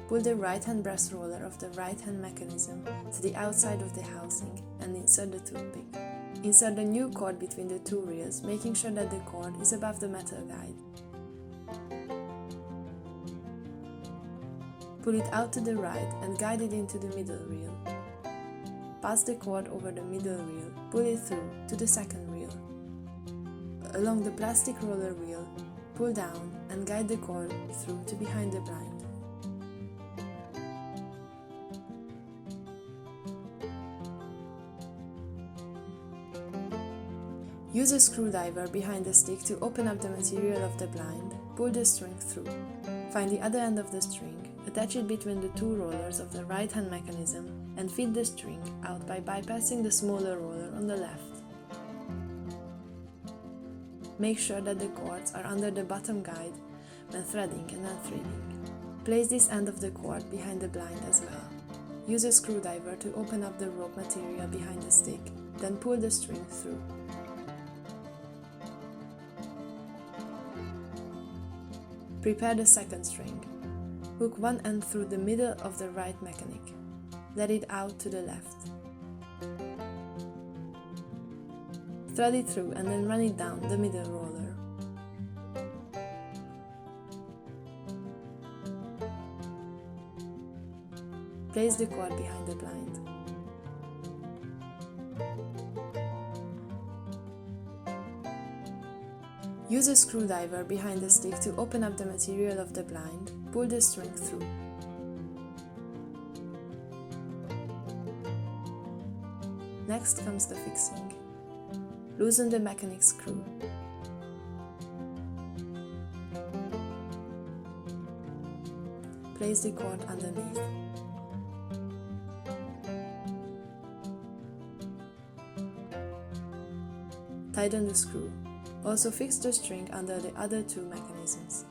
pull the right-hand brass roller of the right-hand mechanism to the outside of the housing and insert the toothpick. Insert the new cord between the two reels, making sure that the cord is above the metal guide. Pull it out to the right and guide it into the middle reel. Pass the cord over the middle reel, pull it through to the second reel. Along the plastic roller wheel, pull down and guide the cord through to behind the blind. Use a screwdriver behind the stick to open up the material of the blind, pull the string through. Find the other end of the string, attach it between the two rollers of the right-hand mechanism and feed the string out by bypassing the smaller roller on the left. Make sure that the cords are under the bottom guide when threading and unthreading. Place this end of the cord behind the blind as well. Use a screwdriver to open up the rope material behind the stick, then pull the string through. Prepare the second string. Hook one end through the middle of the right mechanic. Let it out to the left. Thread it through and then run it down the middle roller. Place the cord behind the blind. Use a screwdriver behind the stick to open up the material of the blind, pull the string through. Next comes the fixing. Loosen the mechanic screw. Place the cord underneath. Tighten the screw. Also fix the string under the other two mechanisms.